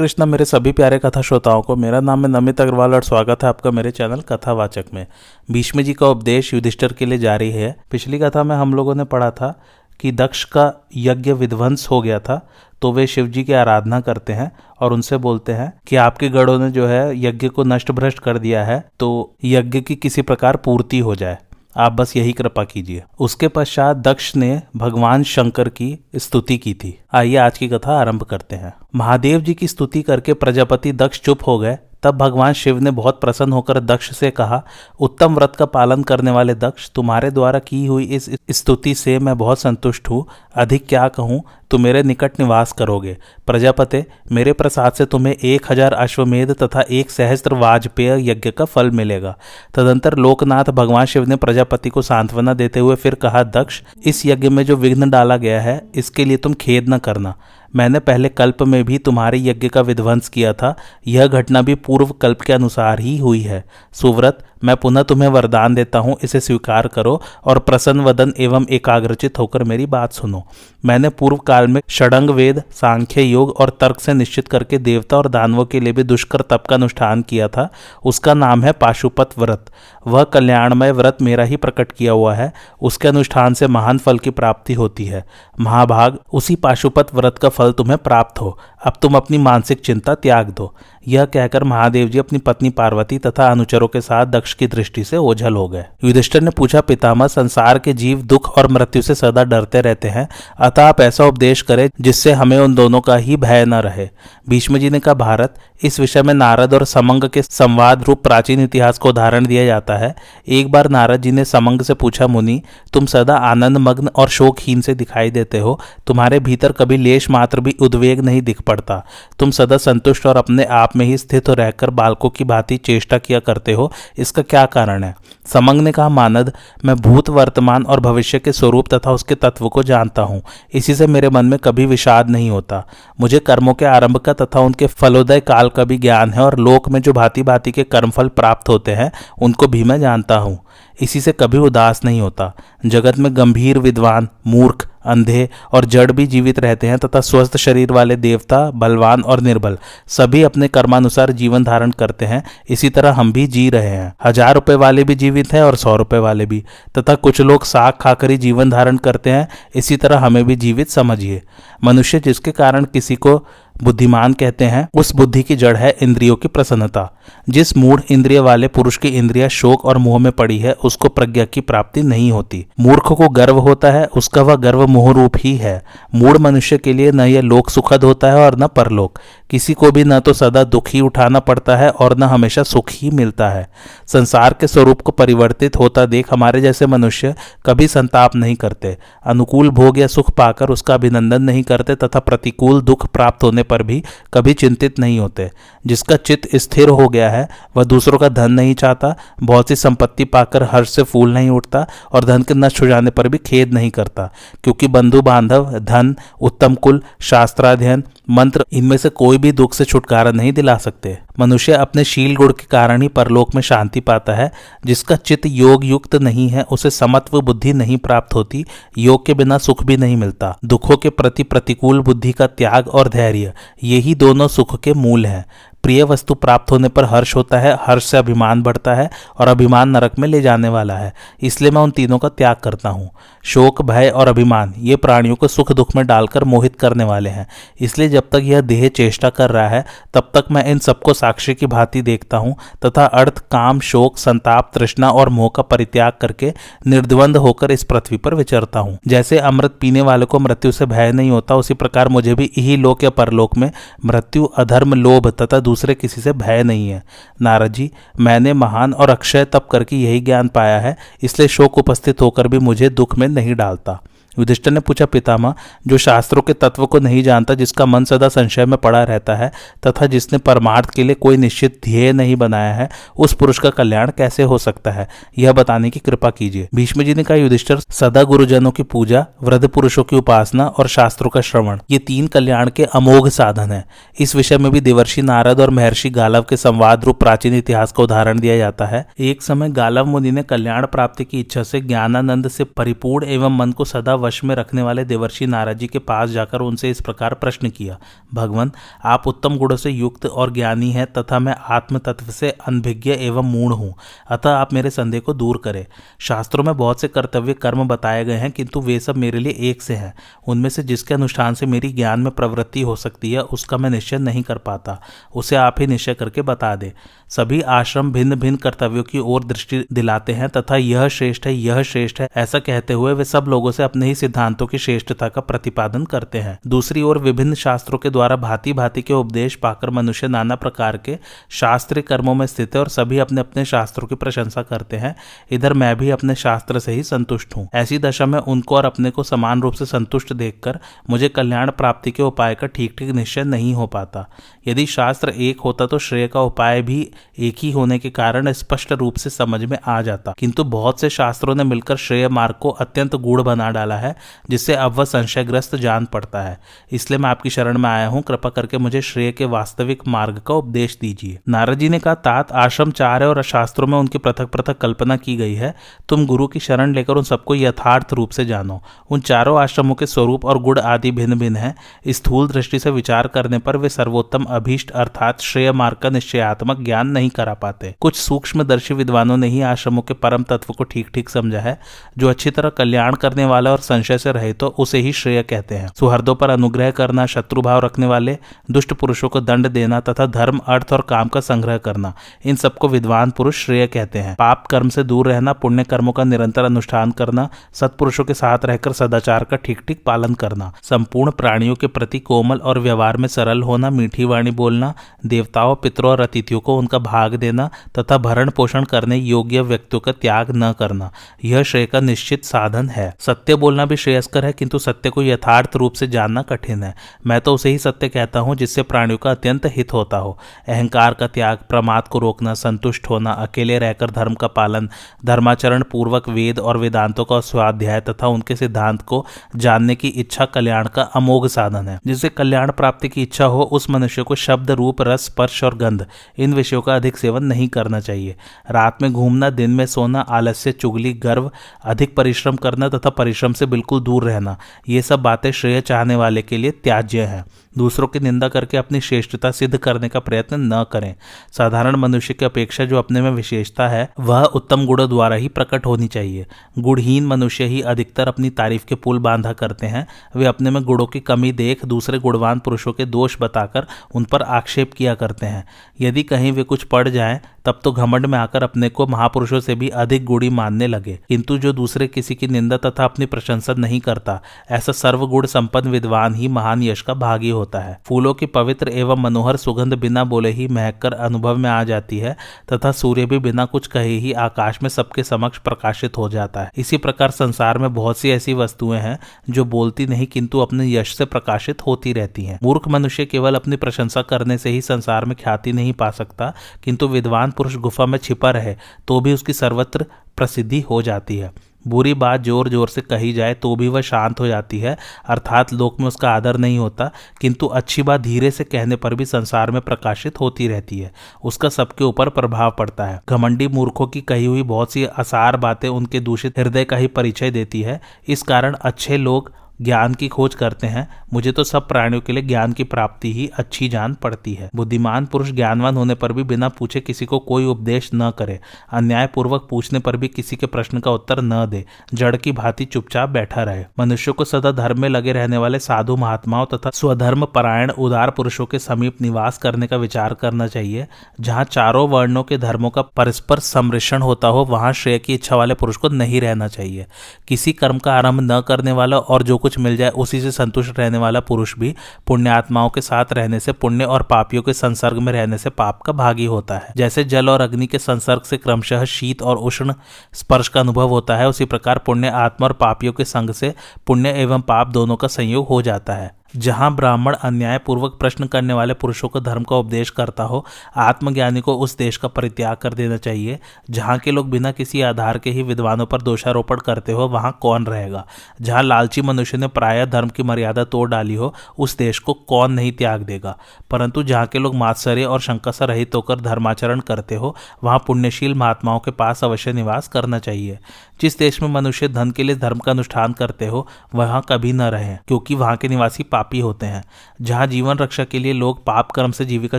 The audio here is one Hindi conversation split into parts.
कृष्णा मेरे सभी प्यारे कथा श्रोताओं को, मेरा नाम है नमित अग्रवाल और स्वागत है आपका मेरे चैनल कथावाचक में। भीष्म जी का उपदेश युधिष्ठिर के लिए जारी है। पिछली कथा में हम लोगों ने पढ़ा था कि दक्ष का यज्ञ विध्वंस हो गया था, तो वे शिव जी की आराधना करते हैं और उनसे बोलते हैं कि आपके गढ़ों ने जो है यज्ञ को नष्ट भ्रष्ट कर दिया है, तो यज्ञ की किसी प्रकार पूर्ति हो जाए, आप बस यही कृपा कीजिए। उसके पश्चात दक्ष ने भगवान शंकर की स्तुति की थी। आइए आज की कथा आरंभ करते हैं। महादेव जी की स्तुति करके प्रजापति दक्ष चुप हो गए। तब भगवान शिव ने बहुत प्रसन्न होकर दक्ष से कहा, उत्तम व्रत का पालन करने वाले दक्ष, तुम्हारे द्वारा की हुई इस स्तुति से मैं बहुत संतुष्ट हूँ। अधिक क्या कहूँ, तुम मेरे निकट निवास करोगे। प्रजापते, मेरे प्रसाद से तुम्हें 1000 अश्वमेध तथा 1 सहस्त्र वाजपेय यज्ञ का फल मिलेगा। तदंतर लोकनाथ भगवान शिव ने प्रजापति को सांत्वना देते हुए फिर कहा, दक्ष, इस यज्ञ में जो विघ्न डाला गया है इसके लिए तुम खेद न करना। मैंने पहले कल्प में भी तुम्हारे यज्ञ का विध्वंस किया था। यह घटना भी पूर्व कल्प के अनुसार ही हुई है। सुव्रत, मैं पुनः तुम्हें वरदान देता हूँ, इसे स्वीकार करो और प्रसन्न वदन एवं एकाग्रचित होकर मेरी बात सुनो। मैंने पूर्व काल में षडंग वेद, सांख्य योग और तर्क से निश्चित करके देवता और दानवों के लिए भी दुष्कर तप का अनुष्ठान किया था। उसका नाम है पाशुपत व्रत। वह कल्याणमय व्रत मेरा ही प्रकट किया हुआ है। उसके अनुष्ठान से महान फल की प्राप्ति होती है। महाभाग, उसी पाशुपत व्रत का फल तुम्हें प्राप्त हो। अब तुम अपनी मानसिक चिंता त्याग दो। यह कहकर महादेव जी अपनी पत्नी पार्वती तथा अनुचरों के साथ दक्ष की दृष्टि से ओझल हो गए। युधिष्ठिर ने पूछा, पितामह, संसार के जीव दुख और मृत्यु से सदा डरते रहते हैं, अतः आप ऐसा उपदेश करें जिससे हमें उन दोनों का ही भय न रहे। भीष्म जी ने कहा, भारत, इस विषय में नारद और समंग के संवाद रूप प्राचीन इतिहास को उदाहरण दिया जाता है। एक बार नारद जी ने समंग से पूछा, मुनि, तुम सदा आनंद मग्न और शोकहीन से दिखाई देते हो। तुम्हारे भीतर कभी लेश मात्र भी उद्वेग नहीं दिख पड़ता। तुम सदा संतुष्ट और अपने आप में ही स्थित रहकर बालकों की भांति चेष्टा किया करते हो। इसका क्या कारण है? समंग ने कहा, मानद, मैं भूत, वर्तमान और भविष्य के स्वरूप तथा उसके तत्व को जानता हूँ। इसी से मेरे मन में कभी विषाद नहीं होता। मुझे कर्मों के आरंभ का तथा उनके फलोदय काल का भी ज्ञान है और लोक में जो भांति भांति के कर्मफल प्राप्त होते हैं उनको भी मैं जानता हूँ। इसी से कभी उदास नहीं होता। जगत में गंभीर, विद्वान, मूर्ख, अंधे और जड़ भी जीवित रहते हैं तथा स्वस्थ शरीर वाले देवता, बलवान और निर्बल सभी अपने कर्मानुसार जीवन धारण करते हैं। इसी तरह हम भी जी रहे हैं। 1000 रुपए वाले भी जीवित हैं और 100 रुपए वाले भी, तथा कुछ लोग साग खाकर ही जीवन धारण करते हैं। इसी तरह हमें भी जीवित समझिए। मनुष्य जिसके कारण किसी को बुद्धिमान कहते हैं, उस बुद्धि की जड़ है इंद्रियों की प्रसन्नता। जिस मूढ़ इंद्रिय वाले पुरुष की इंद्रिया शोक और मोह में पड़ी है, उसको प्रज्ञा की प्राप्ति नहीं होती। मूर्ख को गर्व होता है, उसका वह गर्व मोह रूप ही है। मूढ़ मनुष्य के लिए न यह लोक सुखद होता है और न परलोक। किसी को भी न तो सदा दुख ही उठाना पड़ता है और न हमेशा सुख ही मिलता है। संसार के स्वरूप को परिवर्तित होता देख हमारे जैसे मनुष्य कभी संताप नहीं करते, अनुकूल भोग या सुख पाकर उसका अभिनंदन नहीं करते तथा प्रतिकूल दुख प्राप्त होने पर भी कभी चिंतित नहीं होते। जिसका चित्त स्थिर हो गया है वह दूसरों का धन नहीं चाहता, बहुत सी संपत्ति पाकर हर्ष से फूल नहीं उठता और धन के नष्ट हो जाने पर भी खेद नहीं करता, क्योंकि बंधु बांधव, धन, उत्तम कुल, शास्त्राध्ययन, मंत्र, इनमें से कोई भी दुख से छुटकारा नहीं दिला सकते। मनुष्य अपने शील गुण के कारण ही परलोक में शांति पाता है। जिसका चित्त योग युक्त नहीं है उसे समत्व बुद्धि नहीं प्राप्त होती। योग के बिना सुख भी नहीं मिलता। दुखों के प्रति प्रतिकूल बुद्धि का त्याग और धैर्य, यही दोनों सुख के मूल हैं। प्रिय वस्तु प्राप्त होने पर हर्ष होता है, हर्ष से अभिमान बढ़ता है और अभिमान नरक में ले जाने वाला है। इसलिए मैं उन तीनों का त्याग करता हूँ। शोक, भय और अभिमान ये प्राणियों को सुख दुख में डालकर मोहित करने वाले हैं। इसलिए जब तक यह देह चेष्टा कर रहा है तब तक मैं इन सबको साक्षी की भांति देखता हूँ तथा अर्थ, काम, शोक, संताप, तृष्णा और मोह का परित्याग करके निर्द्वंद होकर इस पृथ्वी पर विचरता हूँ। जैसे अमृत पीने वाले को मृत्यु से भय नहीं होता, उसी प्रकार मुझे भी इही लोक या परलोक में मृत्यु, अधर्म, लोभ तथा दूसरे किसी से भय नहीं है। नारद जी, मैंने महान और अक्षय तप करके यही ज्ञान पाया है, इसलिए शोक उपस्थित होकर भी मुझे दुख में नहीं डालता। युधिष्ठिर ने पूछा, पितामह, जो शास्त्रों के तत्व को नहीं जानता, जिसका मन सदा संशय में पड़ा रहता है तथा जिसने परमार्थ के लिए कोई निश्चित ध्येय नहीं बनाया है, उस पुरुष का कल्याण कैसे हो सकता है, यह बताने की कृपा कीजिए। भीष्म जी ने कहा, युधिष्ठिर, सदा गुरुजनों की पूजा, वृद्ध पुरुषों की उपासना और शास्त्रों का श्रवण, ये 3 कल्याण के अमोघ साधन है। इस विषय में भी देवर्षि नारद और महर्षि गालव के संवाद रूप प्राचीन इतिहास का उदाहरण दिया जाता है। एक समय गालव मुनि ने कल्याण प्राप्ति की इच्छा से ज्ञानानंद से परिपूर्ण एवं मन को सदा वश में रखने वाले देवर्षि नारद जी के पास जाकर उनसे इस प्रकार प्रश्न किया, भगवान, आप उत्तम गुणों से युक्त और ज्ञानी हैं तथा मैं आत्म तत्व से अनभिज्ञ एवं मूढ़ हूँ, अतः आप मेरे संदेह को दूर करें। शास्त्रों में बहुत से कर्तव्य कर्म बताए गए हैं, किंतु वे सब मेरे लिए एक से हैं। उनमें से जिसके अनुष्ठान से मेरी ज्ञान में प्रवृत्ति हो सकती है उसका मैं निश्चय नहीं कर पाता, उसे आप ही निश्चय करके बता दे। सभी आश्रम भिन्न भिन्न कर्तव्यों की ओर दृष्टि दिलाते हैं तथा यह श्रेष्ठ है, यह श्रेष्ठ है ऐसा कहते हुए वे सब लोगों से अपने ही सिद्धांतों की श्रेष्ठता का प्रतिपादन करते हैं। दूसरी ओर विभिन्न शास्त्रों के द्वारा भांति भांति के उपदेश पाकर मनुष्य नाना प्रकार के शास्त्रीय कर्मों में स्थित है और सभी अपने अपने शास्त्रों की प्रशंसा करते हैं। इधर मैं भी अपने शास्त्र से ही संतुष्ट हूँ। ऐसी दशा में उनको और अपने को समान रूप से संतुष्ट देखकर मुझे कल्याण प्राप्ति के उपाय का ठीक ठीक निश्चय नहीं हो पाता। यदि शास्त्र एक होता तो श्रेय का उपाय भी एक ही होने के कारण स्पष्ट रूप से समझ में आ जाता, किंतु बहुत से शास्त्रों ने मिलकर श्रेय मार्ग को अत्यंत गूढ़ बना डाला है, जिससे अब वह संशयग्रस्त जान पड़ता है। इसलिए मैं आपकी शरण में आया हूँ, कृपा करके मुझे श्रेय के वास्तविक मार्ग का उपदेश दीजिए। नारद जी ने कहा, तात आश्रम चार है और शास्त्रों में उनकी पृथक पृथक कल्पना की गई है। तुम गुरु की शरण लेकर उन सबको यथार्थ रूप से जानो। उन चारों आश्रमों के स्वरूप और गुण आदि भिन्न भिन्न है। स्थूल दृष्टि से विचार करने पर वे सर्वोत्तम अभीष्ट अर्थात श्रेय मार्ग का निश्चयात्मक ज्ञान नहीं करा पाते। कुछ सूक्ष्मदर्शी विद्वानों ने ही आश्रमों के परम तत्व को ठीक ठीक समझा है। जो अच्छी तरह कल्याण करने वाला और संशय से रहे तो उसे ही श्रेय कहते हैं। सुहृदों पर अनुग्रह करना, शत्रुभाव रखने वाले दुष्ट पुरुषों को दंड देना तथा धर्म, अर्थ और काम का संग्रह करना, इन सबको विद्वान पुरुष श्रेय कहते हैं। पाप कर्म से दूर रहना, पुण्य कर्मों का निरंतर अनुष्ठान करना, सत्पुरुषों के साथ रहकर सदाचार का ठीक ठीक पालन करना, संपूर्ण प्राणियों के प्रति कोमल और व्यवहार में सरल होना, मीठी वाणी बोलना, देवताओं, पितरों और अतिथियों को उनका भाग देना तथा भरण पोषण करने योग्य व्यक्तियों का त्याग न करना, यह श्रेय का निश्चित साधन है। सत्य बोलना भी श्रेयस्कर है, किंतु सत्य को यथार्थ रूप से जानना कठिन है। मैं तो उसे ही सत्य कहता हूँ जिससे प्राणियों का अत्यंत हित होता हो। अहंकार का त्याग, प्रमाद को रोकना, संतुष्ट होना, अकेले रहकर धर्म का पालन, धर्माचरण पूर्वक वेद और वेदांतों का स्वाध्याय तथा उनके सिद्धांत को जानने की इच्छा कल्याण का अमोघ साधन है। जिसे कल्याण प्राप्ति की इच्छा हो उस मनुष्य को शब्द, रूप, रस, स्पर्श और गंध इन विषयों का अधिक सेवन नहीं करना चाहिए। रात में घूमना, दिन में सोना, आलस्य, चुगली, गर्व, अधिक परिश्रम करना तथा परिश्रम से बिल्कुल दूर रहना, ये सब बातें श्रेय चाहने वाले के लिए त्याज्य हैं। दूसरों की निंदा करके अपनी श्रेष्ठता सिद्ध करने का प्रयत्न न करें। साधारण मनुष्य की अपेक्षा जो अपने में विशेषता है वह उत्तम गुणों द्वारा ही प्रकट होनी चाहिए। गुणहीन मनुष्य ही अधिकतर अपनी तारीफ के पुल बांधा करते हैं। वे अपने में गुणों की कमी देख दूसरे गुणवान पुरुषों के दोष बताकर उन पर आक्षेप किया करते हैं। यदि कहीं वे कुछ पड़ जाएं तब तो घमंड में आकर अपने को महापुरुषों से भी अधिक गुणी मानने लगे। किंतु जो दूसरे किसी की निंदा तथा अपनी प्रशंसा नहीं करता, ऐसा सर्वगुण संपन्न विद्वान ही महान यश का भागी होता है। फूलों की पवित्र एवं मनोहर सुगंध बिना बोले ही महककर अनुभव में आ जाती है तथा सूर्य भी बिना कुछ कहे ही आकाश में सबके समक्ष प्रकाशित हो जाता है। इसी प्रकार संसार में बहुत सी ऐसी वस्तुएं हैं जो बोलती नहीं किंतु अपने यश से प्रकाशित होती रहती हैं। मूर्ख मनुष्य केवल अपनी प्रशंसा करने से ही संसार में ख्याति नहीं पा सकता, किंतु विद्वान पुरुष गुफा में छिपा रहे तो भी उसकी सर्वत्र प्रसिद्धि हो जाती है। बुरी बात जोर जोर से कही जाए तो भी वह शांत हो जाती है, अर्थात लोक में उसका आदर नहीं होता, किंतु अच्छी बात धीरे से कहने पर भी संसार में प्रकाशित होती रहती है। उसका सबके ऊपर प्रभाव पड़ता है। घमंडी मूर्खों की कही हुई बहुत सी असार बातें उनके दूषित हृदय का ही परिचय देती है। इस कारण अच्छे लोग ज्ञान की खोज करते हैं। मुझे तो सब प्राणियों के लिए ज्ञान की प्राप्ति ही अच्छी जान पड़ती है। बुद्धिमान पुरुष ज्ञानवान होने पर भी बिना पूछे किसी को कोई उपदेश न करे, अन्यायपूर्वक पूछने पर भी किसी के प्रश्न का उत्तर न दे, जड़ की भांति चुपचाप बैठा रहे। मनुष्य को सदा धर्म में लगे रहने वाले साधु महात्माओं तथा स्वधर्म परायण उदार पुरुषों के समीप निवास करने का विचार करना चाहिए। जहाँ चारों वर्णों के धर्मों का परस्पर सम्मिश्रण होता हो वहां श्रेय की इच्छा वाले पुरुष को नहीं रहना चाहिए। किसी कर्म का आरंभ न करने वाला और जो कुछ मिल जाए उसी से संतुष्ट रहने वाला पुरुष भी पुण्यात्माओं के साथ रहने से पुण्य और पापियों के संसर्ग में रहने से पाप का भागी होता है। जैसे जल और अग्नि के संसर्ग से क्रमशः शीत और उष्ण स्पर्श का अनुभव होता है, उसी प्रकार पुण्य आत्मा और पापियों के संग से पुण्य एवं पाप दोनों का संयोग हो जाता है। जहां ब्राह्मण अन्यायपूर्वक प्रश्न करने वाले पुरुषों को धर्म का उपदेश करता हो, आत्मज्ञानी को उस देश का परित्याग कर देना चाहिए। जहां के लोग बिना किसी आधार के ही विद्वानों पर दोषारोपण करते हो, वहां कौन रहेगा? जहां लालची मनुष्य ने प्रायः धर्म की मर्यादा तोड़ डाली हो, उस देश को कौन नहीं त्याग देगा? परंतु जहां के लोग मात्सर्य और शंका से रहित होकर धर्माचरण करते हो, वहां पुण्यशील महात्माओं के पास अवश्य निवास करना चाहिए। जिस देश में मनुष्य धन के लिए धर्म का अनुष्ठान करते हो, वहां कभी न रहें, क्योंकि वहां के निवासी पापी होते हैं। जहां जीवन रक्षा के लिए लोग पाप कर्म से जीविका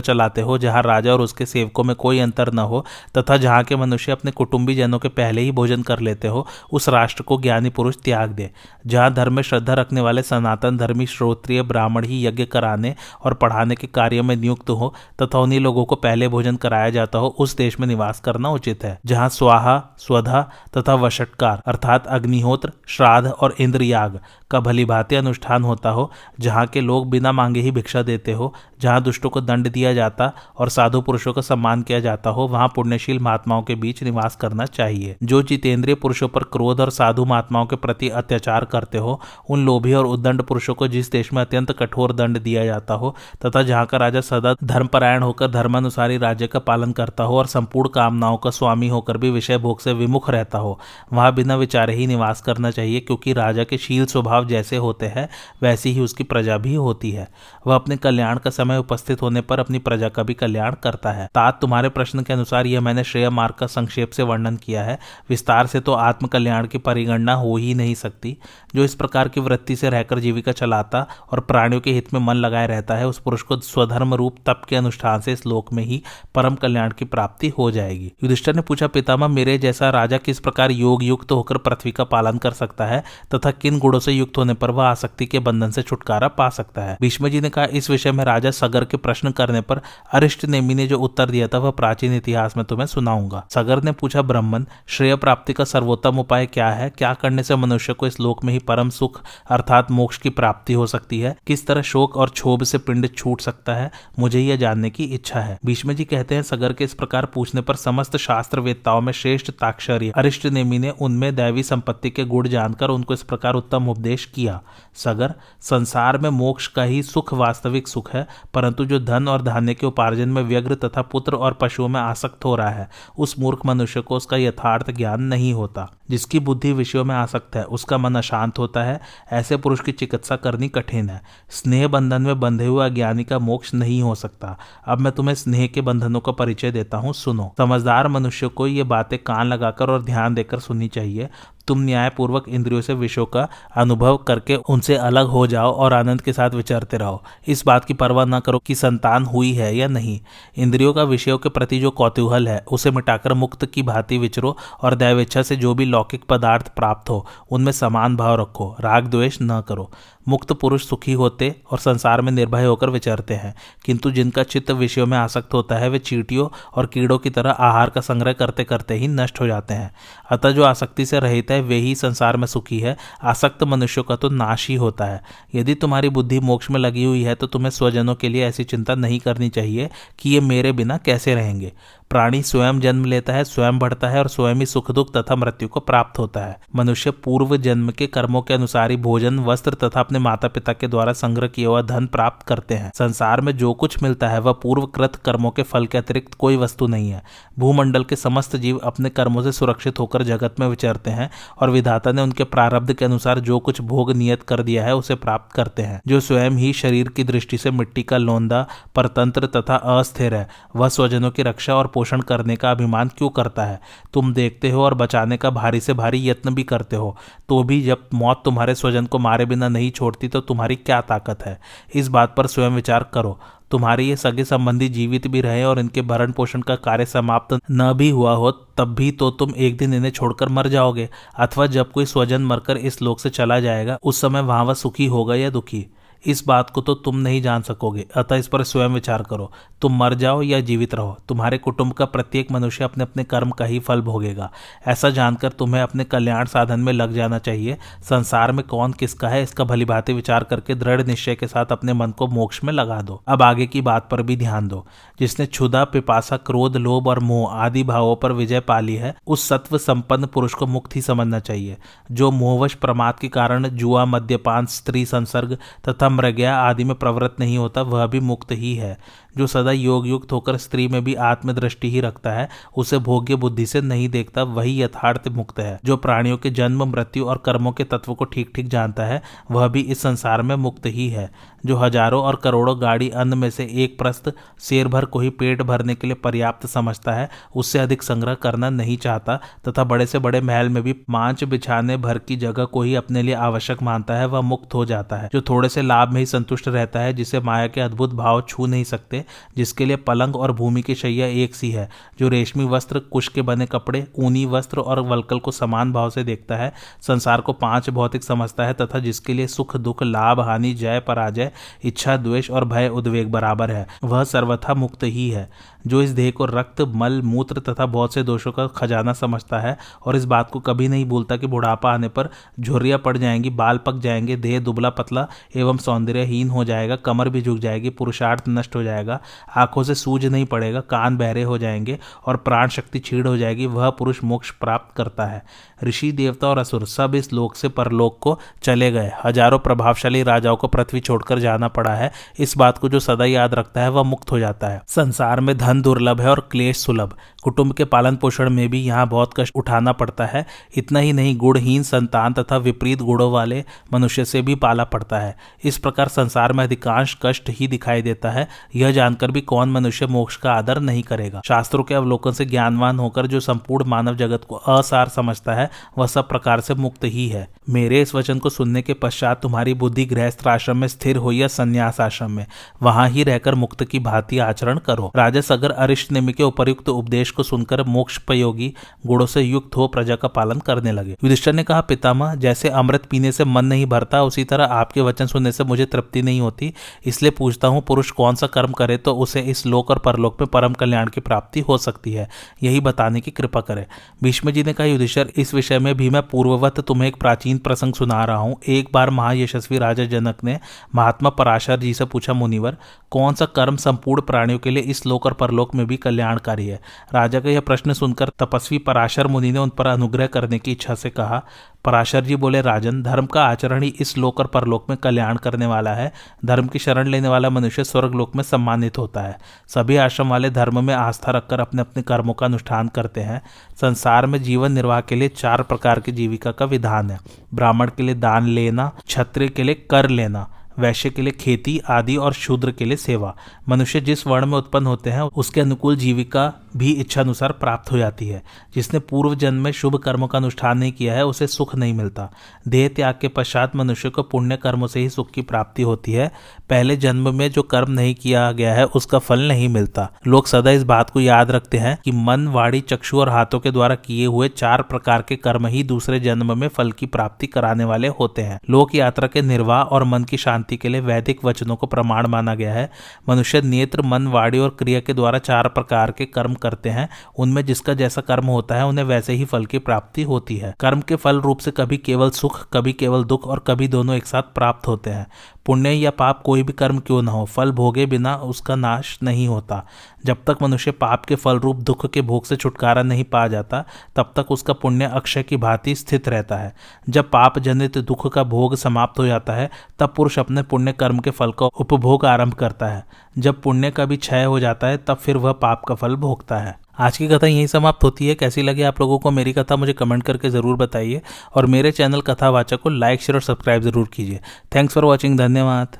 चलाते हो, जहां राजा और उसके सेवकों में कोई अंतर न हो, तथा जहां के मनुष्य अपने कुटुंबी जनों के पहले ही भोजन कर लेते हो, उस राष्ट्र को ज्ञानी पुरुष त्याग दे। जहां धर्म में श्रद्धा रखने वाले सनातन धर्मी श्रोत्रिय ब्राह्मण ही यज्ञ कराने और पढ़ाने के कार्य में नियुक्त हो, तथा उन्हीं लोगों को पहले भोजन कराया जाता हो, उस देश में निवास करना उचित है। जहां स्वाहा, स्वधा तथा वषटकार अर्थात अग्निहोत्र, श्राद्ध और इंद्रयाग का भली भांति अनुष्ठान होता हो, जहां के लोग बिना मांगे ही भिक्षा देते हो, जहां दुष्टों को दंड दिया जाता और साधु पुरुषों का सम्मान किया जाता हो, वहां पुण्यशील महात्माओं के बीच निवास करना चाहिए। जो जितेंद्रिय पुरुषों पर क्रोध और साधु महात्माओं के प्रति अत्याचार करते हो, उन लोभी और उद्दंड पुरुषों को जिस देश में अत्यंत कठोर दंड दिया जाता हो, तथा जहां का राजा सदा धर्मपरायण होकर धर्मानुसारी राज्य का पालन करता हो और संपूर्ण कामनाओं का स्वामी होकर भी विषय भोग से विमुख रहता हो, वहां बिना विचारे ही निवास करना चाहिए, क्योंकि राजा के शील स्वभाव जैसे होते हैं वैसी ही उसकी प्रजा भी होती है। वह अपने कल्याण का समय उपस्थित होने पर अपनी प्रजा का भी कल्याण करता है। तात, तुम्हारे प्रश्न के अनुसार यह मैंने श्रेय मार्ग का संक्षेप से वर्णन किया है। विस्तार से तो आत्म कल्याण की परिगणना हो ही नहीं सकती। जो इस प्रकार की वृत्ति से रहकर जीविका चलाता और प्राणियों के हित में मन लगाए रहता है, उस पुरुष को स्वधर्म रूप तप के अनुष्ठान से इस लोक में ही परम कल्याण की प्राप्ति हो जाएगी। युधिष्ठिर ने पूछा, पितामह, मेरे जैसा राजा किस प्रकार योग युक्त होकर पृथ्वी का पालन कर सकता है तथा किन गुणों से युक्त होने पर वह आसक्ति के बंधन से छुटकारा पा सकता है? भीष्म जी ने कहा, इस विषय में राजा सगर के प्रश्न करने पर अरिष्टनेमि ने जो उत्तर दिया था वह प्राचीन इतिहास में तुम्हें सुनाऊंगा। सगर ने पूछा, ब्राह्मण, श्रेय प्राप्ति का सर्वोत्तम उपाय क्या है? क्या करने से मनुष्य को इस लोक में ही परम सुख अर्थात मोक्ष की प्राप्ति हो सकती है? किस तरह शोक और क्षोभ से पिंड छूट सकता है? मुझे यह जानने की इच्छा है। भीष्म जी कहते हैं, सगर के इस प्रकार पूछने पर समस्त शास्त्र वेत्ताओं में श्रेष्ठ ताक्षर्य अरिष्टनेमि ने उनमें दैवी संपत्ति के गुण जानकर उनको इस प्रकार उत्तम उपदेश किया। सगर, संसार में मोक्ष का ही सुख वास्तविक सुख है, परंतु जो धन और धान्य के उपार्जन में व्यग्र तथा पुत्र और पशुओं में आसक्त हो रहा है, उस मूर्ख मनुष्य को उसका यथार्थ ज्ञान नहीं होता। जिसकी बुद्धि विषयों में आसक्त है, उसका मन अशांत होता है। ऐसे पुरुष की चिकित्सा करनी कठिन है। स्नेह बंधन में बंधे हुए अज्ञानी का मोक्ष नहीं हो सकता। अब मैं तुम्हें स्नेह के बंधनों का परिचय देता हूँ, सुनो। समझदार मनुष्य को ये बातें कान लगाकर और ध्यान देकर सुननी चाहिए। तुम न्यायपूर्वक इंद्रियों से विषयों का अनुभव करके उनसे अलग हो जाओ और आनंद के साथ विचरते रहो। इस बात की परवाह न करो कि संतान हुई है या नहीं। इंद्रियों का विषयों के प्रति जो कौतूहल है, उसे मिटाकर मुक्त की भांति विचरो और दैवेच्छा से जो भी लौकिक पदार्थ प्राप्त हो उनमें समान भाव रखो। राग द्वेष न करो। मुक्त पुरुष सुखी होते और संसार में निर्भय होकर विचरते हैं, किंतु जिनका चित्त विषयों में आसक्त होता है वे चींटियों और कीड़ों की तरह आहार का संग्रह करते करते ही नष्ट हो जाते हैं। अतः जो आसक्ति से रहित है वे ही संसार में सुखी है। आसक्त मनुष्यों का तो नाश ही होता है। यदि तुम्हारी बुद्धि मोक्ष में लगी हुई है तो तुम्हें स्वजनों के लिए ऐसी चिंता नहीं करनी चाहिए कि ये मेरे बिना कैसे रहेंगे। प्राणी स्वयं जन्म लेता है, स्वयं बढ़ता है और स्वयं ही सुख दुख तथा मृत्यु को प्राप्त होता है। मनुष्य पूर्व जन्म के कर्मों के अनुसार ही भोजन, वस्त्र तथा अपने माता पिता के द्वारा संग्रह किया हुआ धन प्राप्त करते हैं। संसार में जो कुछ मिलता है वह पूर्वकृत कर्मों के फल के अतिरिक्त कोई वस्तु नहीं है। भूमंडल के समस्त जीव अपने कर्मों से सुरक्षित होकर जगत में विचरते हैं और विधाता ने उनके प्रारब्ध के अनुसार जो कुछ भोग नियत कर दिया है उसे प्राप्त करते हैं। जो स्वयं ही शरीर की दृष्टि से मिट्टी का लोंदा, परतंत्र तथा अस्थिर है, वह स्वजनों की रक्षा और पोषण करने का अभिमान क्यों करता है? तुम देखते हो और बचाने का भारी से भारी यत्न भी करते हो, तो भी जब मौत तुम्हारे स्वजन को मारे बिना नहीं छोड़ती तो तुम्हारी क्या ताकत है? इस बात पर स्वयं विचार करो। तुम्हारे ये सगे संबंधी जीवित भी रहे और इनके भरण पोषण का कार्य समाप्त न भी हुआ हो, तब भी तो तुम एक दिन इन्हें छोड़कर मर जाओगे। अथवा जब कोई स्वजन मरकर इस लोक से चला जाएगा, उस समय वहां वह सुखी होगा या दुखी, इस बात को तो तुम नहीं जान सकोगे। अतः इस पर स्वयं विचार करो। तुम मर जाओ या जीवित रहो, तुम्हारे कुटुंब का प्रत्येक मनुष्य अपने अपने कर्म का ही फल भोगेगा। ऐसा जानकर तुम्हें अपने कल्याण साधन में लग जाना चाहिए। संसार में कौन किसका है इसका भली भांति विचार करके दृढ़ निश्चय के साथ अपने मन को मोक्ष में लगा दो। अब आगे की बात पर भी ध्यान दो। जिसने क्षुधा, पिपासा, क्रोध, लोभ और मोह आदि भावों पर विजय पाली है, उस सत्व संपन्न पुरुष को मुक्त ही समझना चाहिए। जो मोहवश प्रमाद के कारण जुआ, मद्यपान, स्त्री संसर्ग तथा मृगया आदि में प्रवृत्त नहीं होता वह भी मुक्त ही है। जो सदा योग युक्त होकर स्त्री में भी आत्मदृष्टि ही रखता है, उसे भोग्य बुद्धि से नहीं देखता, वही यथार्थ मुक्त है। जो प्राणियों के जन्म मृत्यु और कर्मों के तत्व को ठीक ठीक जानता है, वह भी इस संसार में मुक्त ही है। जो हजारों और करोड़ों गाड़ी अन्न में से एक प्रस्त शेर भर को ही पेट भरने के लिए पर्याप्त समझता है, उससे अधिक संग्रह करना नहीं चाहता तथा बड़े से बड़े महल में भी पांच बिछाने भर की जगह को ही अपने लिए आवश्यक मानता है, वह मुक्त हो जाता है। जो थोड़े से लाभ में ही संतुष्ट रहता है, जिसे माया के अद्भुत भाव छू नहीं सकते, जिसके लिए पलंग और भूमि की शैया एक सी है, जो रेशमी वस्त्र, कुश के बने कपड़े, ऊनी वस्त्र और वल्कल को समान भाव से देखता है, संसार को पांच भौतिक समझता है तथा जिसके लिए सुख दुख लाभ हानि जय पराजय इच्छा द्वेष और भय उद्वेग बराबर है, वह सर्वथा मुक्त ही है। जो इस देह को रक्त मल मूत्र तथा बहुत से दोषों का खजाना समझता है और इस बात को कभी नहीं भूलता कि बुढ़ापा आने पर झुर्रियां पड़ जाएंगी, बाल पक जाएंगे, देह दुबला पतला एवं सौंदर्यहीन हो जाएगा, कमर भी झुक जाएगी, पुरुषार्थ नष्ट हो जाएगा, आंखों से सूझ नहीं पड़ेगा, कान बहरे हो जाएंगे और प्राण शक्ति छीड़ हो जाएगी, वह पुरुष मोक्ष प्राप्त करता है। ऋषि देवता और असुर सब इस लोक से परलोक को चले गए। हजारों प्रभावशाली राजाओं को पृथ्वी छोड़कर जाना पड़ा है। इस बात को जो सदा याद रखता है वह मुक्त हो जाता है। संसार में धन दुर्लभ है और क्लेश सुलभ। कुटुंब के पालन पोषण में भी यहाँ बहुत कष्ट उठाना पड़ता है। इतना ही नहीं, गुणहीन संतान तथा विपरीत गुणों वाले मनुष्य से भी पाला पड़ता है। इस प्रकार संसार में अधिकांश कष्ट ही दिखाई देता है। यह जानकर भी कौन मनुष्य मोक्ष का आदर नहीं करेगा। शास्त्रों के अवलोकन से ज्ञानवान होकर जो संपूर्ण मानव जगत को असार समझता है, वह सब प्रकार से मुक्त ही है। मेरे इस वचन को सुनने के पश्चात तुम्हारी बुद्धि गृहस्थ आश्रम में स्थिर हो या संन्यास आश्रम में, वहां ही रहकर मुक्त की भांति आचरण करो। राजस अगर अरिष्ट नेमि के उपयुक्त उपदेश को सुनकर मोक्षोपयोगी गुणों से युक्त हो प्रजा का पालन करने लगे। युधिष्ठिर ने कहा, पितामह, जैसे अमृत पीने से मन नहीं भरता, उसी तरह आपके वचन सुनने से मुझे तृप्ति नहीं होती। इसलिए पूछता हूँ, पुरुष कौन सा कर्म करे तो उसे इस लोक और परलोक में परम कल्याण की प्राप्ति हो सकती है, यही बताने की कृपा करे। भीष्म जी ने कहा, युधिष्ठिर, इस विषय में भी मैं पूर्ववत तुम्हें एक प्राचीन प्रसंग सुना रहा हूँ। एक बार महायशस्वी राजा जनक ने महात्मा पराशर जी से पूछा, मुनिवर, कौन सा कर्म संपूर्ण प्राणियों के लिए इस लोक और परलोक में भी कल्याणकारी है? राजा का यह प्रश्न सुनकर तपस्वी पराशर मुनि ने उन पर अनुग्रह करने की इच्छा से कहा। पराशर जी बोले, राजन, धर्म का आचरण ही इस लोक और परलोक में कल्याण करने वाला है। धर्म की शरण लेने वाला मनुष्य स्वर्ग लोक में सम्मानित होता है। सभी आश्रम वाले धर्म में आस्था रखकर अपने अपने कर्मों का अनुष्ठान करते हैं। संसार में जीवन निर्वाह के लिए 4 प्रकार की जीविका का विधान है। ब्राह्मण के लिए दान लेना, क्षत्रिय के लिए कर लेना, वैश्य के लिए खेती आदि और शूद्र के लिए सेवा। मनुष्य जिस वर्ण में उत्पन्न होते हैं उसके अनुकूल जीविका भी इच्छानुसार प्राप्त हो जाती है। जिसने पूर्व जन्म में शुभ कर्मों का अनुष्ठान नहीं किया है उसे सुख नहीं मिलता। देह त्याग के पश्चात मनुष्य को पुण्य कर्मों से ही सुख की प्राप्ति होती है। पहले जन्म में जो कर्म नहीं किया गया है उसका फल नहीं मिलता। लोग सदा इस बात को याद रखते हैं कि मन, वाणी, चक्षु और हाथों के द्वारा किए हुए 4 प्रकार के कर्म ही दूसरे जन्म में फल की प्राप्ति कराने वाले होते हैं। लोक यात्रा के निर्वाह और मन की शांति के लिए वैदिक वचनों को प्रमाण माना गया है। मनुष्य नेत्र, मन, वाणी और क्रिया के द्वारा 4 प्रकार के कर्म करते हैं। उनमें जिसका जैसा कर्म होता है उन्हें वैसे ही फल की प्राप्ति होती है। कर्म के फल रूप से कभी केवल सुख, कभी केवल दुख और कभी दोनों एक साथ प्राप्त होते हैं। पुण्य या पाप कोई भी कर्म क्यों न हो, फल भोगे बिना उसका नाश नहीं होता। जब तक मनुष्य पाप के फल रूप दुख के भोग से छुटकारा नहीं पा जाता, तब तक उसका पुण्य अक्षय की भांति स्थित रहता है। जब पाप जनित दुख का भोग समाप्त हो जाता है, तब पुरुष अपने पुण्य कर्म के फल का उपभोग आरंभ करता है। जब पुण्य का भी क्षय हो जाता है, तब फिर वह पाप का फल भोगता है। आज की कथा यहीं समाप्त होती है। कैसी लगी आप लोगों को मेरी कथा, मुझे कमेंट करके ज़रूर बताइए और मेरे चैनल कथावाचक को लाइक, शेयर और सब्सक्राइब ज़रूर कीजिए। Thanks for watching. धन्यवाद।